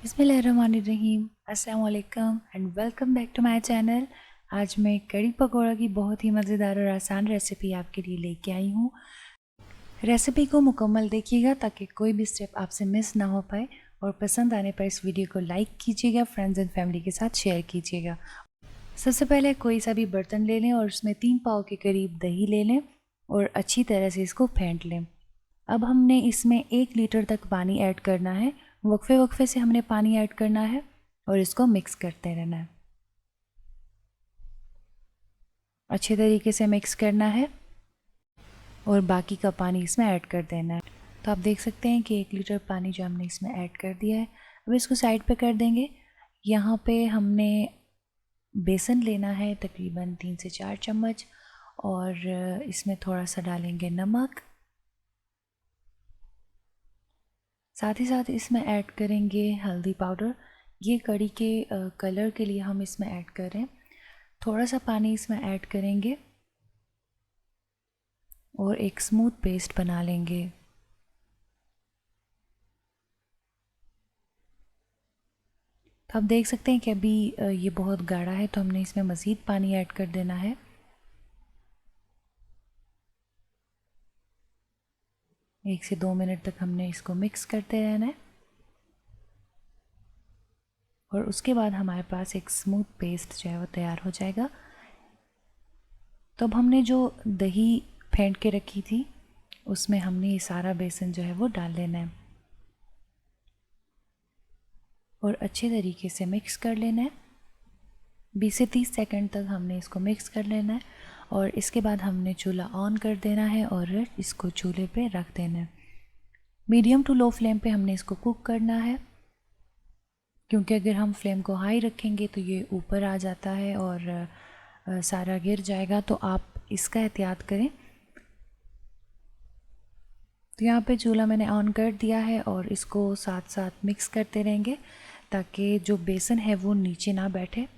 बिस्मिल्लाहिर्रहमानिर्रहीम। अस्सलाम वालेकुम and welcome back to my channel. आज मैं कड़ी पकौड़ा की बहुत ही मज़ेदार और आसान रेसिपी आपके लिए लेके आई हूँ। रेसिपी को मुकम्मल देखिएगा ताकि कोई भी स्टेप आपसे मिस ना हो पाए, और पसंद आने पर इस वीडियो को लाइक कीजिएगा, फ्रेंड्स एंड फैमिली के साथ शेयर कीजिएगा। सबसे पहले कोई सा भी बर्तन ले लें और उसमें 3 पाव के करीब दही ले लें और अच्छी तरह से इसको फेंट लें। अब हमने इसमें 1 लीटर तक पानी ऐड करना है। वक्फे वक्फे से हमने पानी ऐड करना है और इसको मिक्स करते रहना है। अच्छे तरीके से मिक्स करना है और बाकी का पानी इसमें ऐड कर देना है। तो आप देख सकते हैं कि 1 लीटर पानी जो हमने इसमें ऐड कर दिया है। अब इसको साइड पे कर देंगे। यहाँ पे हमने बेसन लेना है तकरीबन 3 से 4 चम्मच, और इसमें थोड़ा सा डालेंगे नमक। साथ ही साथ इसमें ऐड करेंगे हल्दी पाउडर। ये कड़ी के कलर के लिए हम इसमें ऐड कर रहे हैं। थोड़ा सा पानी इसमें ऐड करेंगे और एक स्मूथ पेस्ट बना लेंगे। तो आप देख सकते हैं कि अभी ये बहुत गाढ़ा है, तो हमने इसमें मज़ीद पानी ऐड कर देना है। एक से 2 मिनट तक हमने इसको मिक्स करते रहना है और उसके बाद हमारे पास एक स्मूथ पेस्ट जो है वो तैयार हो जाएगा। तो अब हमने जो दही फेंट के रखी थी उसमें हमने ये सारा बेसन जो है वो डाल लेना है और अच्छे तरीके से मिक्स कर लेना है। 20 से 30 सेकंड तक हमने इसको मिक्स कर लेना है और इसके बाद हमने चूल्हा ऑन कर देना है और इसको चूल्हे पे रख देना है। मीडियम टू लो फ्लेम पे हमने इसको कुक करना है, क्योंकि अगर हम फ्लेम को हाई रखेंगे तो ये ऊपर आ जाता है और सारा गिर जाएगा। तो आप इसका एहतियात करें। तो यहाँ पे चूल्हा मैंने ऑन कर दिया है और इसको साथ साथ मिक्स करते रहेंगे ताकि जो बेसन है वो नीचे ना बैठे।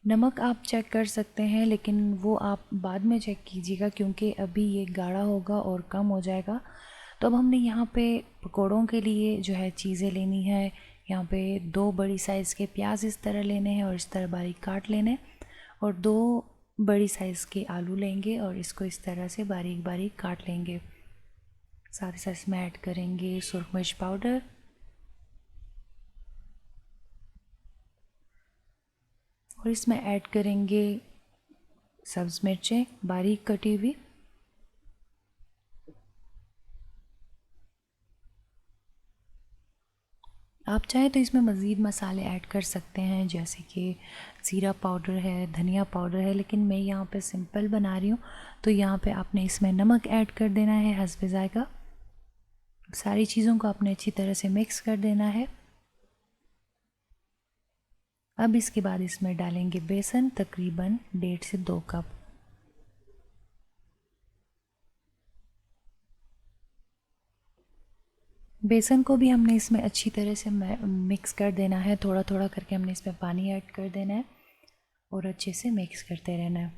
नमक आप चेक कर सकते हैं, लेकिन वो आप बाद में चेक कीजिएगा क्योंकि अभी ये गाढ़ा होगा और कम हो जाएगा। तो अब हमने यहाँ पे पकोड़ों के लिए जो है चीज़ें लेनी है। यहाँ पे 2 बड़ी साइज़ के प्याज इस तरह लेने हैं और इस तरह बारीक काट लेने, और 2 बड़ी साइज़ के आलू लेंगे और इसको इस तरह से बारीक बारीक काट लेंगे। साथ ही साथ इसमें ऐड करेंगे सुरख मिर्च पाउडर, और इसमें ऐड करेंगे सब्ज़ मिर्चें बारीक कटी हुई। आप चाहें तो इसमें मज़ीद मसाले ऐड कर सकते हैं, जैसे कि ज़ीरा पाउडर है, धनिया पाउडर है, लेकिन मैं यहाँ पे सिंपल बना रही हूँ। तो यहाँ पे आपने इसमें नमक ऐड कर देना है हस्बे ज़ायक़ा। सारी चीज़ों को आपने अच्छी तरह से मिक्स कर देना है। अब इसके बाद इसमें डालेंगे बेसन, तकरीबन 1.5 से 2 कप। बेसन को भी हमने इसमें अच्छी तरह से मिक्स कर देना है। थोड़ा थोड़ा करके हमने इसमें पानी ऐड कर देना है और अच्छे से मिक्स करते रहना है।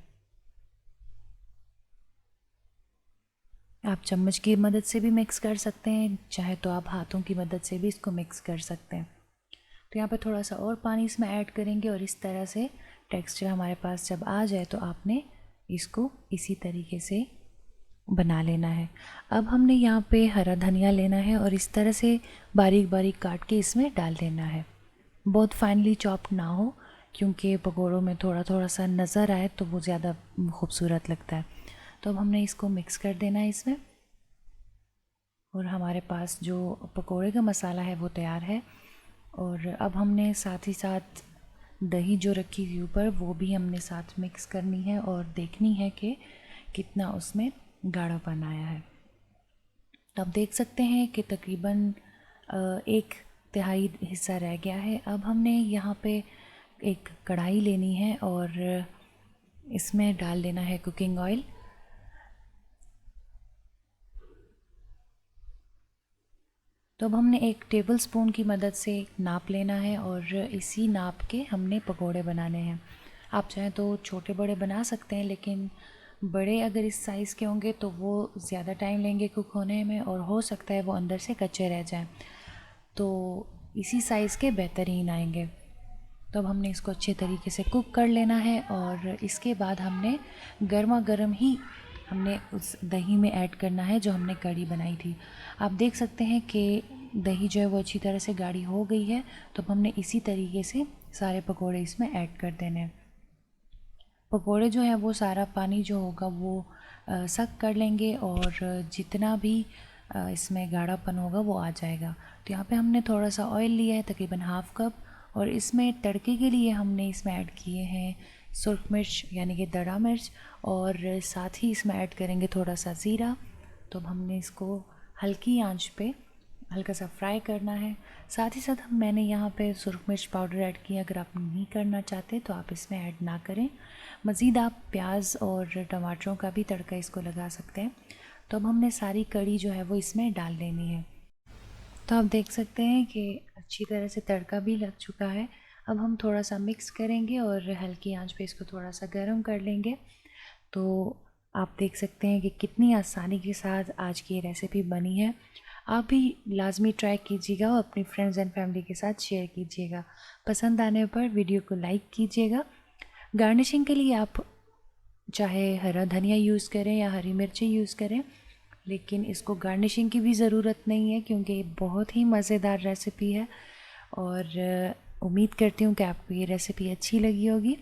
आप चम्मच की मदद से भी मिक्स कर सकते हैं, चाहे तो आप हाथों की मदद से भी इसको मिक्स कर सकते हैं। तो यहाँ पर थोड़ा सा और पानी इसमें ऐड करेंगे और इस तरह से टेक्सचर हमारे पास जब आ जाए तो आपने इसको इसी तरीके से बना लेना है। अब हमने यहाँ पे हरा धनिया लेना है और इस तरह से बारीक बारीक काट के इसमें डाल देना है। बहुत फाइनली चॉप ना हो, क्योंकि पकौड़ों में थोड़ा थोड़ा सा नज़र आए तो वो ज़्यादा खूबसूरत लगता है। तो अब हमने इसको मिक्स कर देना है इसमें, और हमारे पास जो पकोड़े का मसाला है वो तैयार है। और अब हमने साथ ही साथ दही जो रखी थी ऊपर वो भी हमने साथ मिक्स करनी है और देखनी है कि कितना उसमें गाढ़ापन आया है। तो आप देख सकते हैं कि तकरीबन 1/3 हिस्सा रह गया है। अब हमने यहाँ पे एक कढ़ाई लेनी है और इसमें डाल लेना है कुकिंग ऑयल। तो अब हमने 1 टेबलस्पून की मदद से नाप लेना है और इसी नाप के हमने पकोड़े बनाने हैं। आप चाहें तो छोटे बड़े बना सकते हैं, लेकिन बड़े अगर इस साइज़ के होंगे तो वो ज़्यादा टाइम लेंगे कुक होने में और हो सकता है वो अंदर से कच्चे रह जाएं। तो इसी साइज़ के बेहतरीन आएंगे। तो अब हमने इसको अच्छे तरीके से कुक कर लेना है और इसके बाद हमने गर्मा गर्म ही हमने उस दही में ऐड करना है जो हमने कढ़ी बनाई थी। आप देख सकते हैं कि दही जो है वो अच्छी तरह से गाढ़ी हो गई है। तो अब हमने इसी तरीके से सारे पकोड़े इसमें ऐड कर देने हैं। पकोड़े जो है वो सारा पानी जो होगा वो सक कर लेंगे और जितना भी इसमें गाढ़ापन होगा वो आ जाएगा। तो यहाँ पे हमने थोड़ा सा ऑयल लिया है, तकरीबन हाफ़ कप, और इसमें तड़के के लिए हमने इसमें ऐड किए हैं सुर्ख मिर्च यानी कि दड़ा मिर्च, और साथ ही इसमें ऐड करेंगे थोड़ा सा ज़ीरा। तो अब हमने इसको हल्की आंच पे हल्का सा फ्राई करना है। साथ ही साथ मैंने यहाँ पे सुरख मिर्च पाउडर ऐड किया, अगर आप नहीं करना चाहते तो आप इसमें ऐड ना करें। मज़ीद आप प्याज और टमाटरों का भी तड़का इसको लगा सकते हैं। तो अब हमने सारी कड़ी जो है वो इसमें डाल देनी है। तो आप देख सकते हैं कि अच्छी तरह से तड़का भी लग चुका है। अब हम थोड़ा सा मिक्स करेंगे और हल्की आंच पे इसको थोड़ा सा गर्म कर लेंगे। तो आप देख सकते हैं कि कितनी आसानी के साथ आज की ये रेसिपी बनी है। आप भी लाजमी ट्राई कीजिएगा और अपनी फ्रेंड्स एंड फैमिली के साथ शेयर कीजिएगा। पसंद आने पर वीडियो को लाइक कीजिएगा। गार्निशिंग के लिए आप चाहे हरा धनिया यूज़ करें या हरी मिर्ची यूज़ करें, लेकिन इसको गार्निशिंग की भी ज़रूरत नहीं है क्योंकि ये बहुत ही मज़ेदार रेसिपी है। और उम्मीद करती हूँ कि आपको ये रेसिपी अच्छी लगी होगी।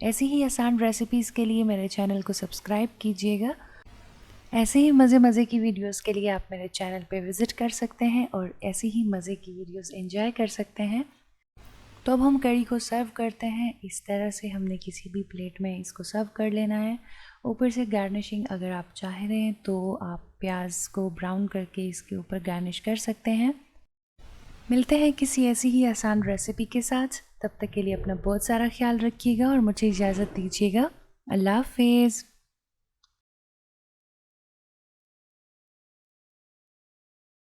ऐसी ही आसान रेसिपीज़ के लिए मेरे चैनल को सब्सक्राइब कीजिएगा। ऐसे ही मज़े की वीडियोस के लिए आप मेरे चैनल पे विज़िट कर सकते हैं और ऐसी ही मज़े की वीडियोस एंजॉय कर सकते हैं। तो अब हम कड़ी को सर्व करते हैं। इस तरह से हमने किसी भी प्लेट में इसको सर्व कर लेना है। ऊपर से गार्निशिंग अगर आप चाह रहे हैं तो आप प्याज को ब्राउन करके इसके ऊपर गार्निश कर सकते हैं। मिलते हैं किसी ऐसी ही आसान रेसिपी के साथ। तब तक के लिए अपना बहुत सारा ख्याल रखिएगा और मुझे इजाज़त दीजिएगा। अल्लाह हाफ़िज़।